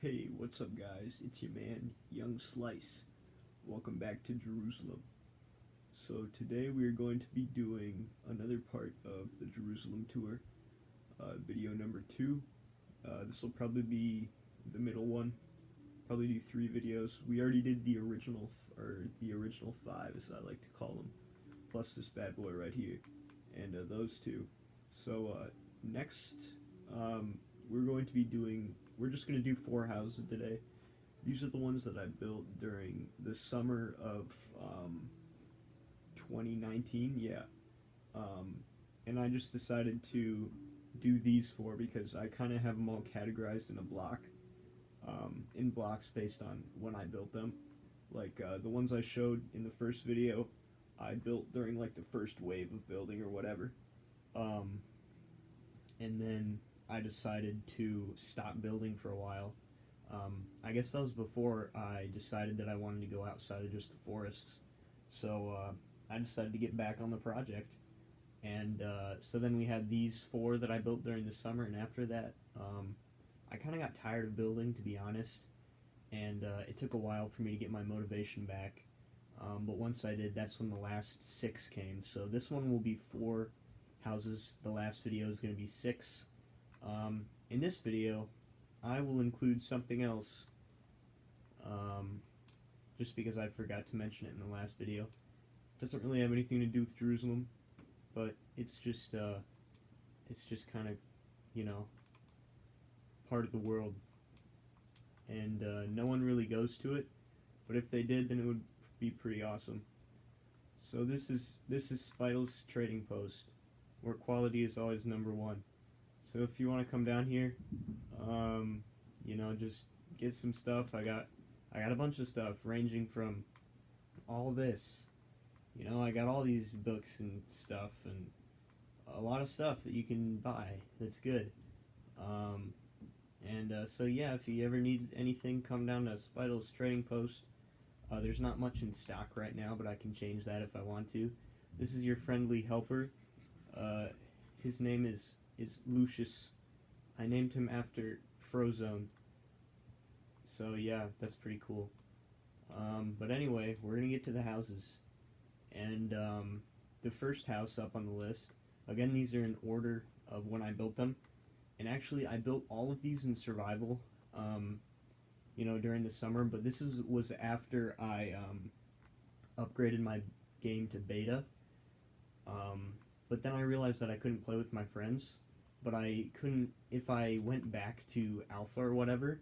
Hey, what's up, guys? It's your man, Young Slice. Welcome back to Jerusalem. So, today we are going to be doing another part of the Jerusalem tour, video number 2. This will probably be the middle one. Probably do 3 videos. We already did the original, or the original 5, as I like to call them, plus this bad boy right here, and those two. So, next, we're going to be doing we're just going to do 4 houses today. These are the ones that I built during the summer of 2019, yeah. And I just decided to do these 4 because I kind of have them all categorized in a block, in blocks based on when I built them. Like the ones I showed in the first video, I built during like the first wave of building or whatever. And then I decided to stop building for a while. I guess that was before I decided that I wanted to go outside of just the forests. So I decided to get back on the project. And so then we had these 4 that I built during the summer, and after that, I kind of got tired of building, to be honest. And it took a while for me to get my motivation back. But once I did, that's when the last 6 came. So this one will be 4 houses. The last video is going to be 6. In this video, I will include something else, just because I forgot to mention it in the last video. It doesn't really have anything to do with Jerusalem, but it's just kind of, you know, part of the world, and no one really goes to it, but if they did, then it would be pretty awesome. So this is Spital's trading post, where quality is always number 1. So if you want to come down here, you know, just get some stuff. I got a bunch of stuff ranging from all this. You know, I got all these books and stuff, and a lot of stuff that you can buy that's good. So yeah, if you ever need anything, come down to Spital's trading post. There's not much in stock right now, but I can change that if I want to. This is your friendly helper. His name is Lucius. I named him after Frozone. So yeah, that's pretty cool. But anyway, we're gonna get to the houses. And the first house up on the list, again, these are in order of when I built them. And actually, I built all of these in survival, you know, during the summer. But this was after I upgraded my game to beta. But then I realized that I couldn't play with my friends. But I couldn't, if I went back to alpha or whatever,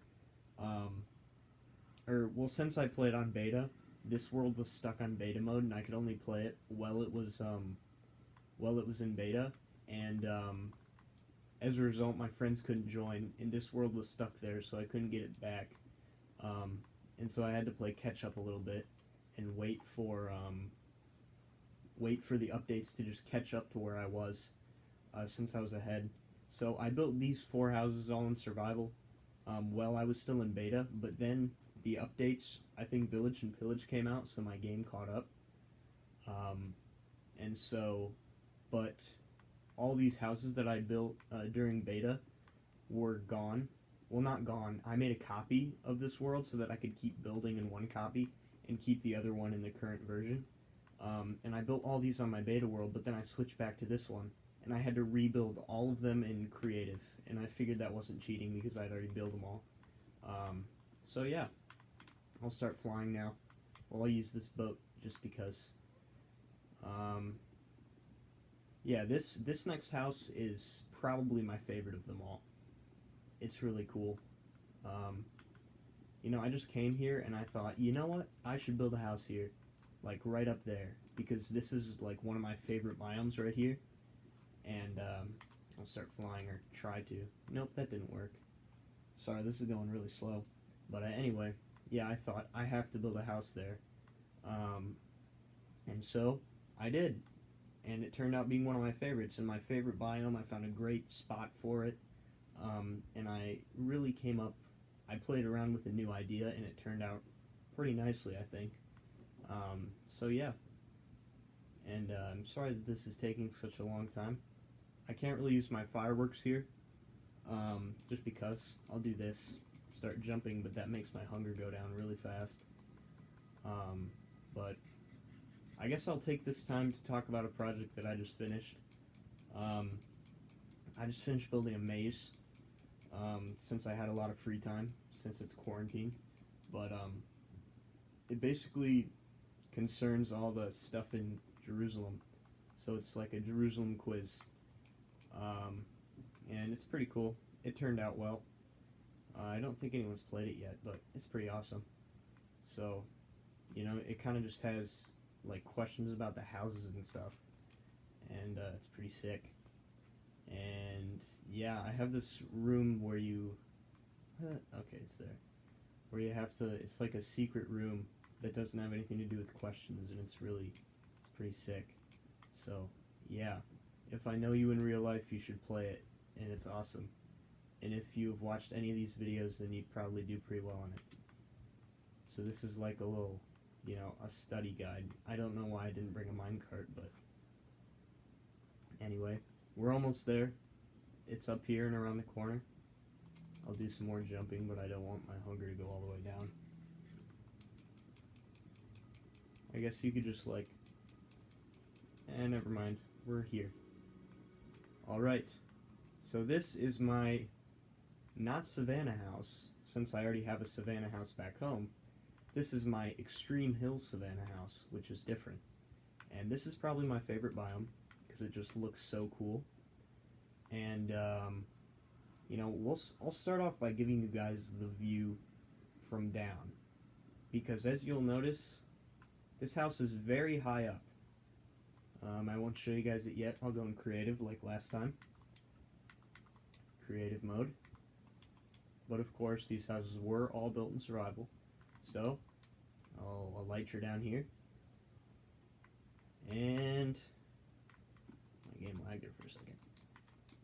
since I played on beta, this world was stuck on beta mode, and I could only play it while it was in beta, and as a result, my friends couldn't join, and this world was stuck there, so I couldn't get it back, and so I had to play catch up a little bit, and wait for the updates to just catch up to where I was, since I was ahead. So I built these 4 houses all in survival, while I was still in beta, but then the updates, I think Village and Pillage came out, so my game caught up. But all these houses that I built during beta were gone. Well, not gone. I made a copy of this world so that I could keep building in one copy and keep the other one in the current version. And I built all these on my beta world, but then I switched back to this one, and I had to rebuild all of them in creative, and I figured that wasn't cheating because I'd already built them all. So yeah, I'll start flying now. Well, I'll use this boat just because. Yeah, this next house is probably my favorite of them all. It's really cool. You know, I just came here and I thought, you know what? I should build a house here, like right up there, because this is like one of my favorite biomes right here. And I'll start flying, or try to. Nope, that didn't work. Sorry, this is going really slow. But anyway, yeah, I thought I have to build a house there. And so I did. And it turned out being one of my favorites. In my favorite biome, I found a great spot for it. And I really I played around with a new idea, and it turned out pretty nicely, I think. So yeah. And I'm sorry that this is taking such a long time. I can't really use my fireworks here, just because. I'll do this. start jumping, but that makes my hunger go down really fast. But I guess I'll take this time to talk about a project that I just finished. I just finished building a maze, since I had a lot of free time, since it's quarantine. But it basically concerns all the stuff in Jerusalem. So it's like a Jerusalem quiz. And it's pretty cool. It turned out well. I don't think anyone's played it yet, but it's pretty awesome. So, you know, it kind of just has like questions about the houses and stuff, and it's pretty sick. And yeah, I have this room where you, okay, it's there, where you have to. It's like a secret room that doesn't have anything to do with questions, and it's pretty sick. So yeah, if I know you in real life, you should play it, and it's awesome. And if you've watched any of these videos, then you'd probably do pretty well on it. So this is like a little, you know, a study guide. I don't know why I didn't bring a minecart, but anyway, we're almost there. It's up here and around the corner. I'll do some more jumping, but I don't want my hunger to go all the way down. I guess you could just like, never mind, we're here. Alright, so this is my not Savannah house, since I already have a Savannah house back home. This is my Extreme Hills Savannah house, which is different. And this is probably my favorite biome, because it just looks so cool. And, you know, I'll start off by giving you guys the view from down. Because as you'll notice, this house is very high up. I won't show you guys it yet. I'll go in creative like last time. Creative mode. But of course, these houses were all built in survival. So, I'll elytra down here. And my game lagged there for a second.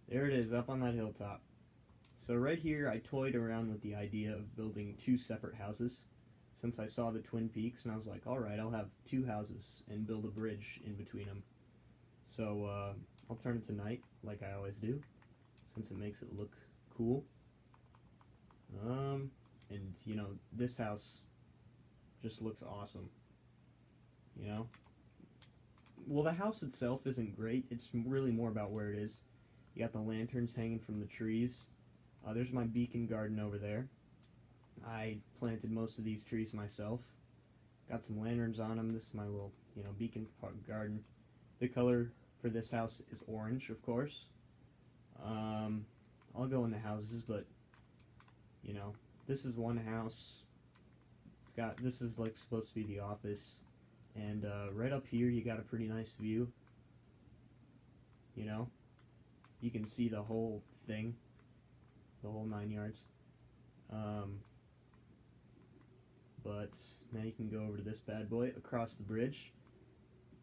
There it is, up on that hilltop. So right here, I toyed around with the idea of building two separate houses, since I saw the Twin Peaks, and I was like, alright, I'll have two houses and build a bridge in between them. So, I'll turn it to night, like I always do, since it makes it look cool. And, you know, this house just looks awesome, you know? Well, the house itself isn't great, it's really more about where it is. You got the lanterns hanging from the trees. There's my beacon garden over there. I planted most of these trees myself. Got some lanterns on them. This is my little, you know, beacon garden. The color for this house is orange, of course. I'll go in the houses, but, you know, this is one house. This is like supposed to be the office. And right up here you got a pretty nice view. You know, you can see the whole thing, the whole 9 yards. But now you can go over to this bad boy across the bridge.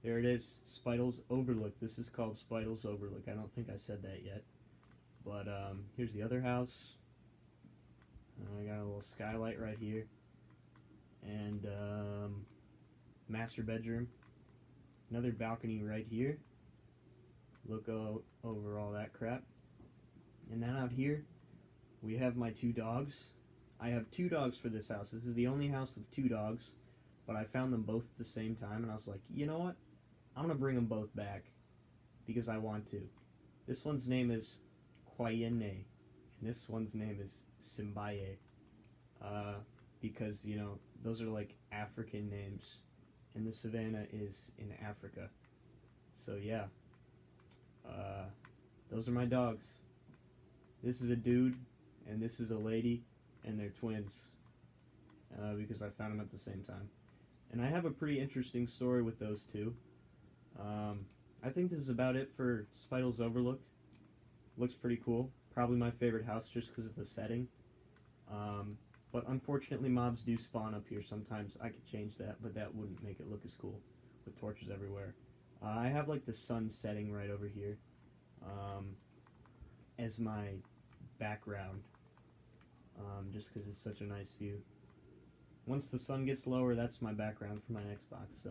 There it is, Spidle's Overlook. This is called Spidle's Overlook. I don't think I said that yet. But here's the other house. I got a little skylight right here. And master bedroom. Another balcony right here. Look over all that crap. And then out here, we have my two dogs. I have two dogs for this house. This is the only house with two dogs, but I found them both at the same time, and I was like, you know what? I'm going to bring them both back, because I want to. This one's name is Quayene, and this one's name is Simbaye, because, you know, those are like African names, and the savannah is in Africa. So yeah, those are my dogs. This is a dude, and this is a lady, and they're twins, because I found them at the same time. And I have a pretty interesting story with those two. I think this is about it for Spidle's Overlook. Looks pretty cool. Probably my favorite house just because of the setting. But unfortunately mobs do spawn up here sometimes. I could change that, but that wouldn't make it look as cool with torches everywhere. I have like the sun setting right over here as my background, just because it's such a nice view. Once the sun gets lower, that's my background for my Xbox. So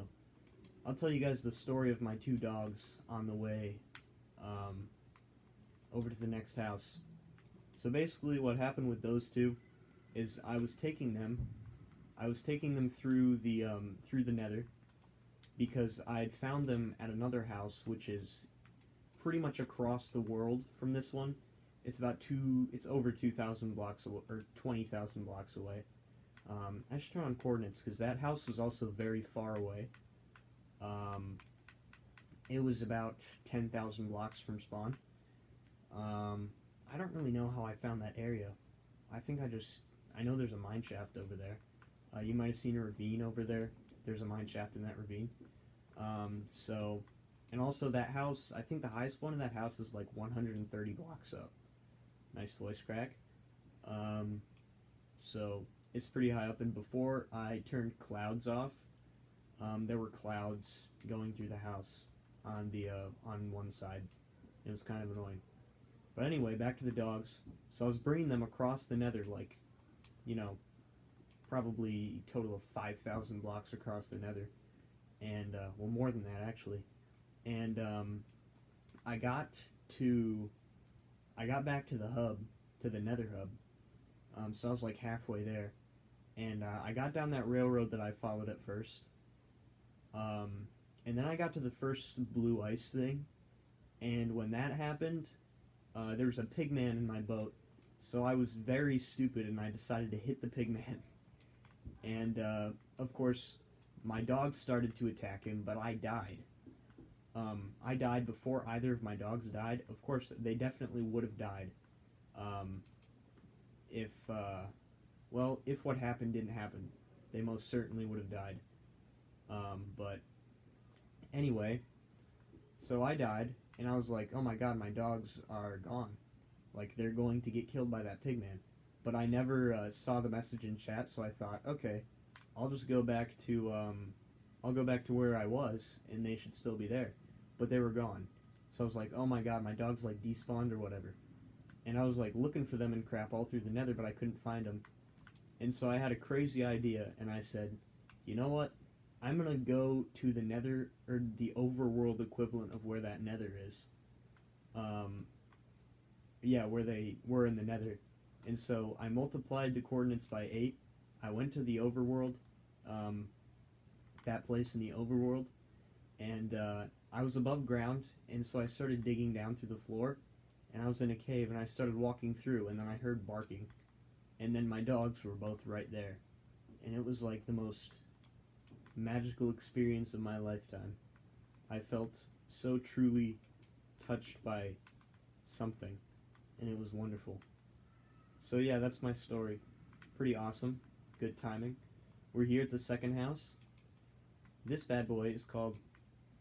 I'll tell you guys the story of my two dogs on the way over to the next house. So basically what happened with those two, is I was taking them through the Nether because I had found them at another house, which is pretty much across the world from this one. It's over 2,000 blocks away, or 20,000 blocks away. I should turn on coordinates because that house was also very far away. Um, it was about 10,000 blocks from spawn. I don't really know how I found that area. I think I know there's a mine shaft over there. You might have seen a ravine over there. There's a mine shaft in that ravine. So, and also that house, I think the highest one in that house is like 130 blocks up. Nice voice crack. So it's pretty high up, and before I turned clouds off, there were clouds going through the house on one side. It was kind of annoying. But anyway, back to the dogs. So I was bringing them across the Nether, like, you know, probably a total of 5,000 blocks across the Nether, and well, more than that actually. And I got back to the hub, to the Nether hub. So I was like halfway there, and I got down that railroad that I followed at first. And then I got to the first blue ice thing, and when that happened, there was a pigman in my boat. So I was very stupid, and I decided to hit the pigman. And of course, my dogs started to attack him, but I died. I died before either of my dogs died. Of course, they definitely would have died if what happened didn't happen. They most certainly would have died. But anyway, so I died, and I was like, oh my god, my dogs are gone. Like, they're going to get killed by that pigman. But I never saw the message in chat, so I thought, okay, I'll just go back to where I was, and they should still be there. But they were gone. So I was like, oh my god, my dogs like despawned or whatever. And I was like looking for them and crap all through the Nether, but I couldn't find them. And so I had a crazy idea, and I said, you know what? I'm gonna go to the Nether, or the overworld equivalent of where that Nether is. Yeah, where they were in the Nether. And so I multiplied the coordinates by 8. I went to the overworld, that place in the overworld, and I was above ground, and so I started digging down through the floor, and I was in a cave, and I started walking through, and then I heard barking, and then my dogs were both right there, and it was like the most magical experience of my lifetime. I felt so truly touched by something, and it was wonderful. So yeah, that's my story. Pretty awesome. Good timing. We're here at the second house. This bad boy is called...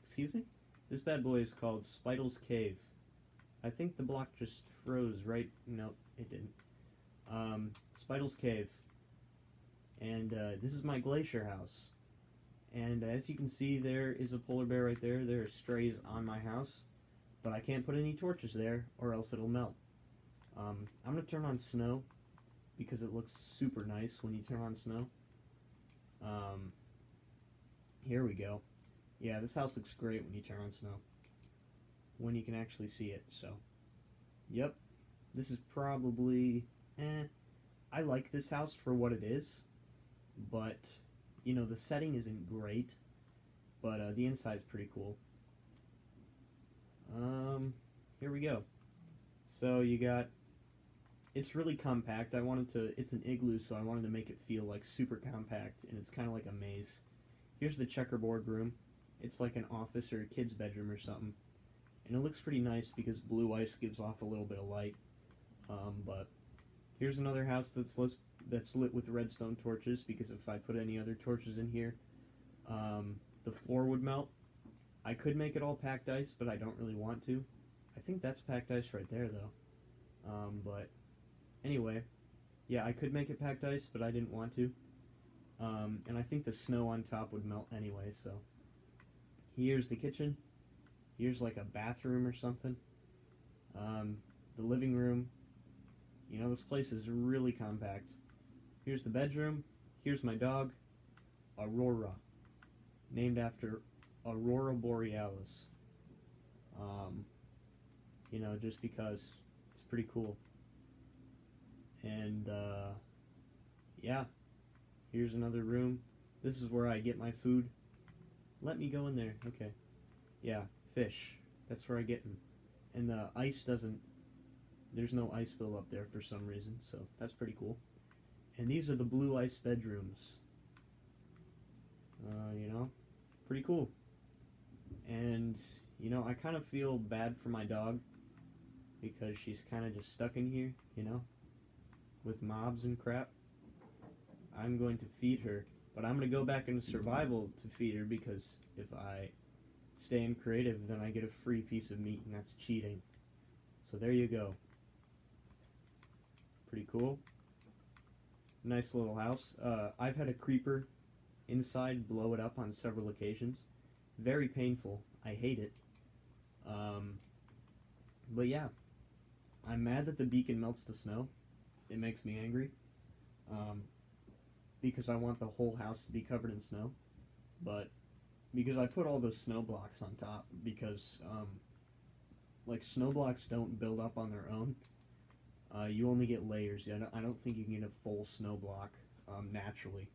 Excuse me? This bad boy is called Spidle's Cave. I think the block just froze, right? Nope, it didn't. Spidle's Cave. And this is my glacier house. And as you can see, there is a polar bear right there. There are strays on my house. But I can't put any torches there, or else it'll melt. I'm going to turn on snow, because it looks super nice when you turn on snow. Here we go. Yeah, this house looks great when you turn on snow. When you can actually see it, so. Yep. This is probably... I like this house for what it is, but, you know, the setting isn't great, but the inside's pretty cool. Here we go. So you got... It's really compact. It's an igloo, so I wanted to make it feel like super compact, and it's kind of like a maze. Here's the checkerboard room. It's like an office or a kid's bedroom or something. And it looks pretty nice because blue ice gives off a little bit of light. But here's another house that's lit with redstone torches, because if I put any other torches in here, the floor would melt. I could make it all packed ice, but I don't really want to. I think that's packed ice right there, though. But anyway, yeah, I could make it packed ice, but I didn't want to. And I think the snow on top would melt anyway, so. Here's the kitchen. Here's like a bathroom or something. The living room. You know, this place is really compact. Here's the bedroom. Here's my dog, Aurora, named after Aurora Borealis. You know, just because it's pretty cool. And yeah, here's another room. This is where I get my food. Let me go in there. Okay. Yeah, fish. That's where I get them. And the ice doesn't. There's no ice spill up there for some reason, so that's pretty cool. And these are the blue ice bedrooms. You know, pretty cool. And, you know, I kind of feel bad for my dog because she's kind of just stuck in here, you know, with mobs and crap. I'm going to feed her, but I'm going to go back into survival to feed her because if I stay in creative, then I get a free piece of meat, and that's cheating. So there you go. Pretty cool. Nice little house. I've had a creeper inside blow it up on several occasions. Very painful. I hate it. But yeah, I'm mad that the beacon melts the snow. It makes me angry. Because I want the whole house to be covered in snow. But because I put all those snow blocks on top because like snow blocks don't build up on their own. You only get layers. I don't think you can get a full snow block naturally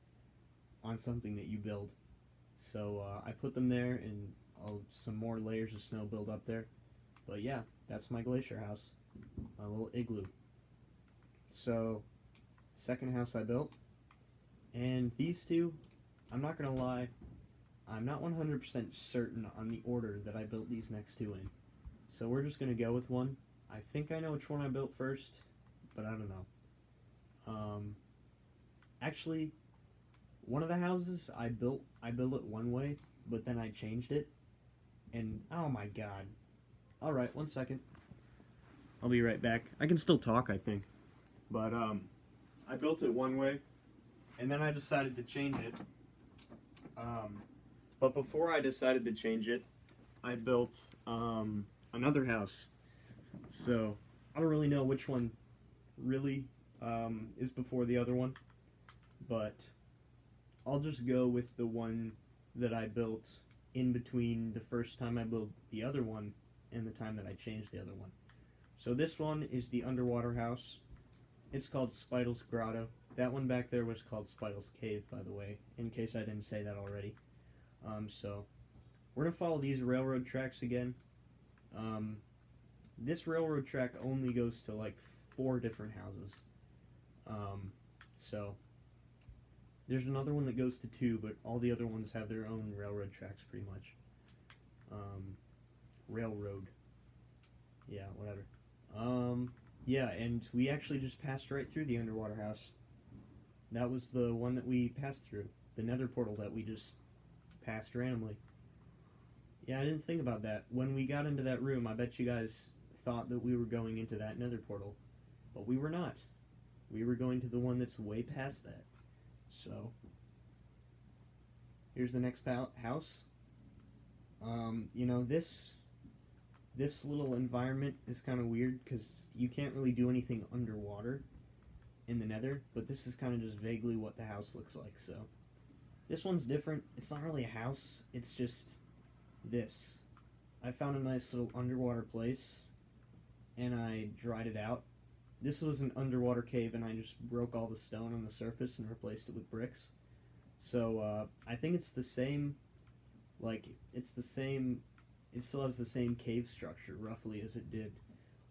on something that you build. So I put them there, and some more layers of snow build up there. But yeah, that's my glacier house, my little igloo. So, second house I built, and these two, I'm not gonna lie, I'm not 100% certain on the order that I built these next two in. So we're just gonna go with one. I think I know which one I built first, but I don't know. Actually, one of the houses I built it one way, but then I changed it, and oh my god. Alright, 1 second. I'll be right back. I can still talk, I think. But, I built it one way, and then I decided to change it. But before I decided to change it, I built, another house. So, I don't really know which one really, is before the other one. But, I'll just go with the one that I built in between the first time I built the other one and the time that I changed the other one. So this one is the underwater house. It's called Spidel's Grotto. That one back there was called Spidel's Cave, by the way, in case I didn't say that already. So we're going to follow these railroad tracks again. This railroad track only goes to like 4 different houses. So there's another one that goes to 2, but all the other ones have their own railroad tracks pretty much. Railroad. Yeah, whatever. Yeah, and we actually just passed right through the underwater house. That was the one that we passed through. The nether portal that we just passed randomly. Yeah, I didn't think about that. When we got into that room, I bet you guys thought that we were going into that nether portal. But we were not. We were going to the one that's way past that. So, here's the next house. You know, this little environment is kind of weird because you can't really do anything underwater in the nether, but this is kind of just vaguely what the house looks like. So this one's different. It's not really a house, it's just this. I found a nice little underwater place and I dried it out. This was an underwater cave and I just broke all the stone on the surface and replaced it with bricks. So I think it's the same, it still has the same cave structure, roughly, as it did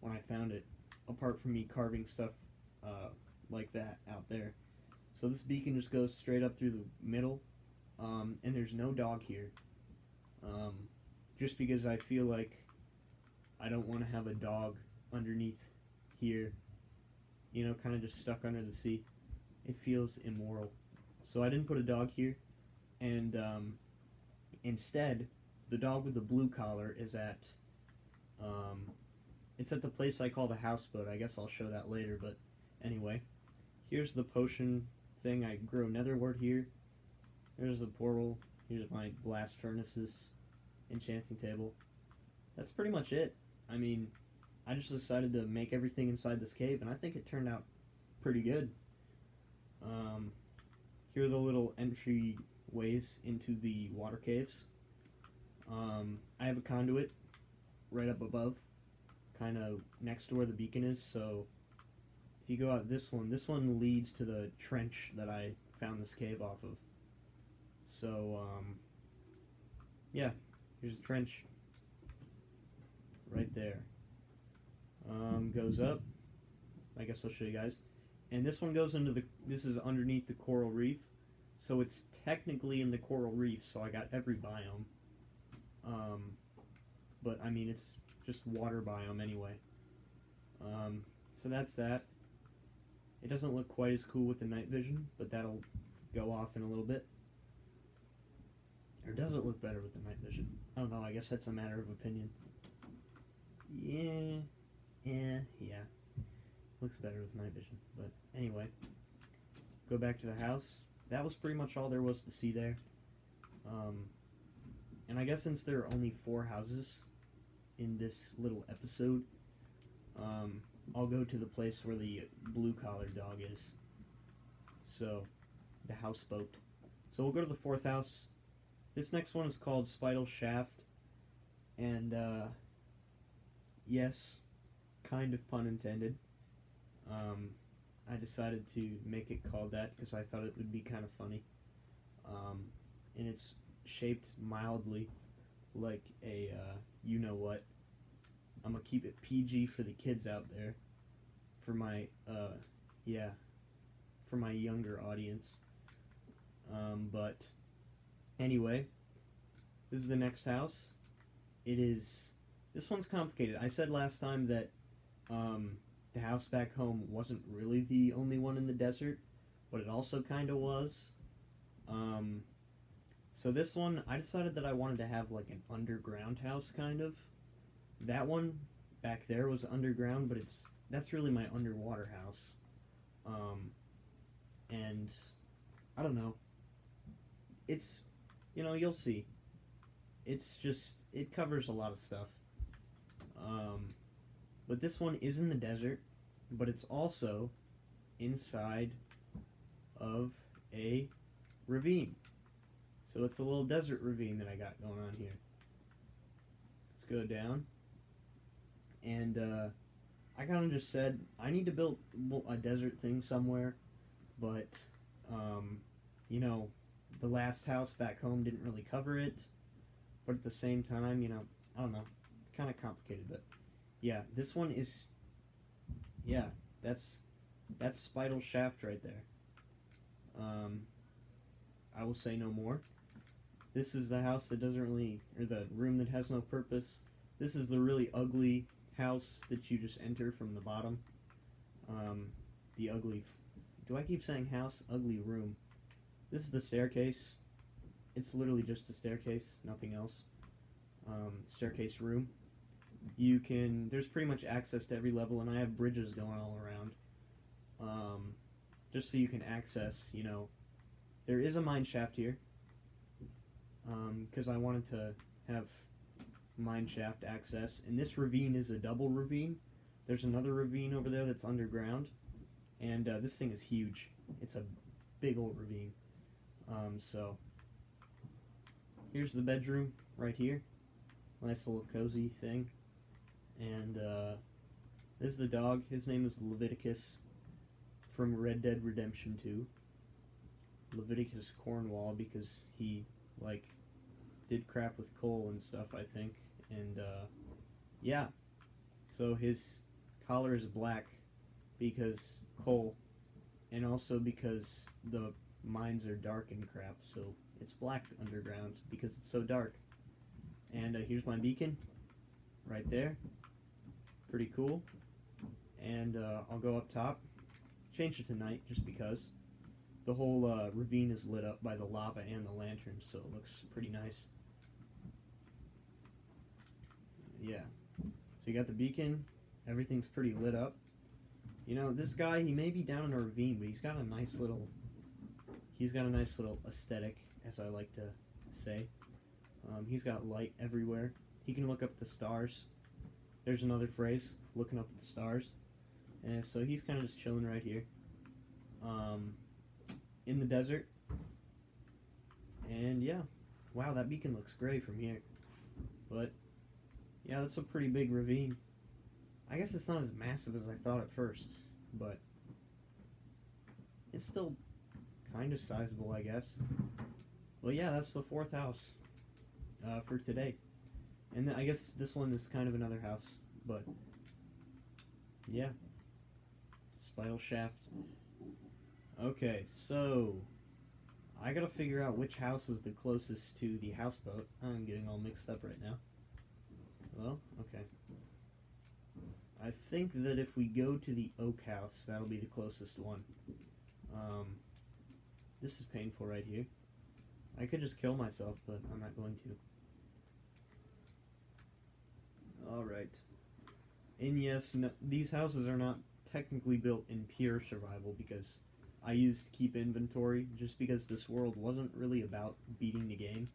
when I found it, apart from me carving stuff like that out there. So this beacon just goes straight up through the middle, and there's no dog here, just because I feel like I don't want to have a dog underneath here, you know, kind of just stuck under the sea. It feels immoral. So I didn't put a dog here, and instead, the dog with the blue collar is at, it's at the place I call the houseboat. I guess I'll show that later, but anyway. Here's the potion thing. I grow netherwort here. There's the portal. Here's my blast furnaces, enchanting table. That's pretty much it. I mean, I just decided to make everything inside this cave, and I think it turned out pretty good. Here are the little entry ways into the water caves. I have a conduit right up above, kind of next to where the beacon is, so if you go out this one leads to the trench that I found this cave off of. So, yeah, here's the trench right there. Goes up. I guess I'll show you guys. And this one goes into this is underneath the coral reef. So it's technically in the coral reef, so I got every biome. But I mean, it's just water biome anyway. So that's that. It doesn't look quite as cool with the night vision, but that'll go off in a little bit. Or does it look better with the night vision? I don't know, I guess that's a matter of opinion. Yeah. Looks better with night vision. But anyway, go back to the house. That was pretty much all there was to see there. And I guess since there are only 4 houses in this little episode, I'll go to the place where the blue-collar dog is. So, the houseboat. So we'll go to the 4th house. This next one is called Spital Shaft. And, yes, kind of pun intended. I decided to make it called that because I thought it would be kind of funny. And it's shaped mildly like a, you-know-what. I'm gonna keep it PG for the kids out there. For my, for my younger audience. But, anyway, this is the next house. This one's complicated. I said last time that, the house back home wasn't really the only one in the desert, but it also kind of was. So this one, I decided that I wanted to have like an underground house, kind of. That one back there was underground, but that's really my underwater house. And I don't know. It's, you'll see. It's just, it covers a lot of stuff. But this one is in the desert, but it's also inside of a ravine. So it's a little desert ravine that I got going on here. Let's go down. And I kind of just said, I need to build a desert thing somewhere, but, the last house back home didn't really cover it. But at the same time, I don't know, kind of complicated, but yeah, this one is, that's Spital Shaft right there. I will say no more. This is the house that doesn't really, or the room that has no purpose. This is the really ugly house that you just enter from the bottom. The ugly, do I keep saying house? Ugly room. This is the staircase. It's literally just a staircase, nothing else. Staircase room. There's pretty much access to every level, and I have bridges going all around. Just so you can access, there is a mine shaft here. Because I wanted to have mine shaft access. And this ravine is a double ravine. There's another ravine over there that's underground. And this thing is huge. It's a big old ravine. So, here's the bedroom right here. Nice little cozy thing. And this is the dog. His name is Leviticus from Red Dead Redemption 2. Leviticus Cornwall, because he, did crap with coal and stuff, I think. And, yeah. So his collar is black because coal, and also because the mines are dark and crap, so it's black underground because it's so dark. And here's my beacon right there. Pretty cool. And I'll go up top. Change it to night just because. The whole ravine is lit up by the lava and the lanterns, so it looks pretty nice. Yeah. So you got the beacon. Everything's pretty lit up. This guy, he may be down in a ravine, but he's got a nice little aesthetic, as I like to say. He's got light everywhere. He can look up at the stars. There's another phrase, looking up at the stars. And so he's kind of just chilling right here. In the desert. And yeah. Wow, that beacon looks great from here. But, yeah, that's a pretty big ravine. I guess it's not as massive as I thought at first. But, it's still kind of sizable, I guess. Well, yeah, that's the 4th house for today. And I guess this one is kind of another house, but yeah. Spiral shaft. Okay, so I gotta figure out which house is the closest to the houseboat. I'm getting all mixed up right now. Hello? Okay. I think that if we go to the oak house, that'll be the closest one. This is painful right here. I could just kill myself, but I'm not going to. Alright. And yes, no, these houses are not technically built in pure survival because I used keep inventory just because this world wasn't really about beating the game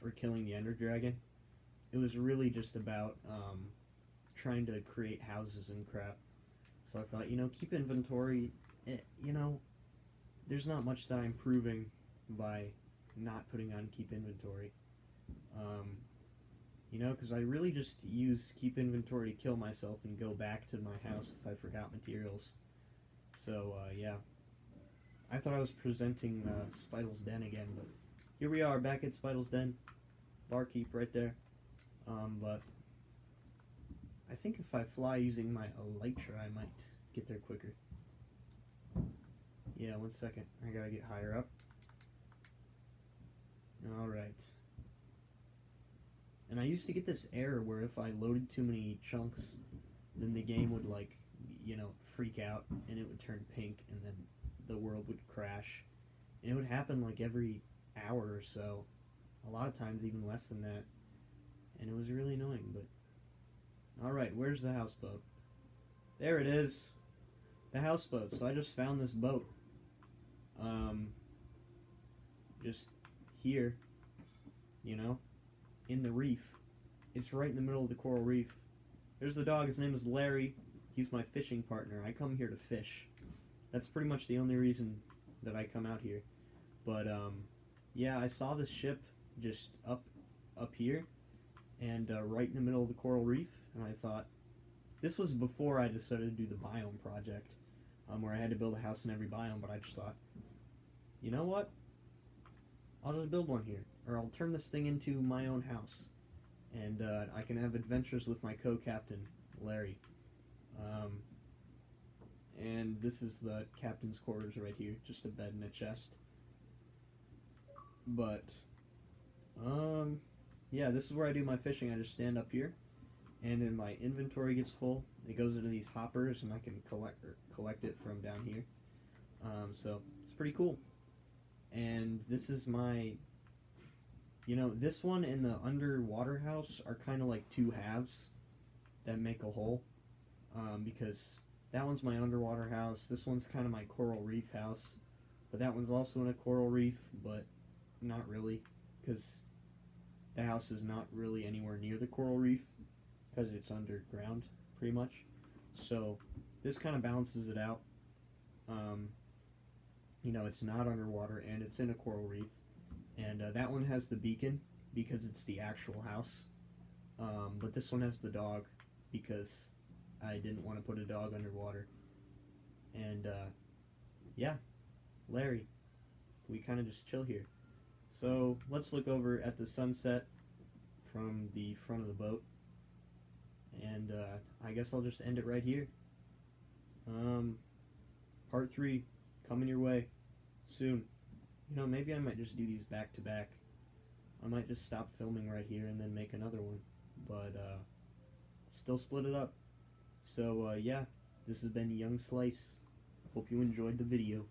or killing the ender dragon. It was really just about trying to create houses and crap. So I thought, keep inventory, there's not much that I'm proving by not putting on keep inventory. Because I really just use keep inventory to kill myself and go back to my house if I forgot materials. So, yeah. I thought I was presenting Spital's Den again, but here we are back at Spital's Den. Barkeep right there. But I think if I fly using my elytra, I might get there quicker. Yeah, 1 second. I gotta get higher up. Alright. And I used to get this error where if I loaded too many chunks, then the game would, freak out, and it would turn pink, and then the world would crash. And it would happen, every hour or so. A lot of times even less than that. And it was really annoying, but... Alright, where's the houseboat? There it is! The houseboat. So I just found this boat. Just here. In the reef. It's right in the middle of the coral reef. There's the dog. His name is Larry. He's my fishing partner. I come here to fish. That's pretty much the only reason that I come out here. But, yeah, I saw this ship just up here. And right in the middle of the coral reef. And I thought, this was before I decided to do the biome project. Where I had to build a house in every biome. But I just thought, you know what? I'll just build one here. Or I'll turn this thing into my own house. And I can have adventures with my co-captain, Larry. And this is the captain's quarters right here. Just a bed and a chest. But, yeah, this is where I do my fishing. I just stand up here. And then my inventory gets full. It goes into these hoppers, and I can collect it from down here. So, it's pretty cool. And this is my... this one and the underwater house are kind of like two halves that make a whole. Because that one's my underwater house. This one's kind of my coral reef house. But that one's also in a coral reef, but not really. Because the house is not really anywhere near the coral reef. Because it's underground, pretty much. So, this kind of balances it out. It's not underwater and it's in a coral reef. And that one has the beacon because it's the actual house. But this one has the dog because I didn't want to put a dog underwater. And, yeah, Larry. We kind of just chill here. So, let's look over at the sunset from the front of the boat. And, I guess I'll just end it right here. Part 3, coming your way soon. Maybe I might just do these back to back. I might just stop filming right here and then make another one. But, still split it up. So, yeah, this has been Young Slice. Hope you enjoyed the video.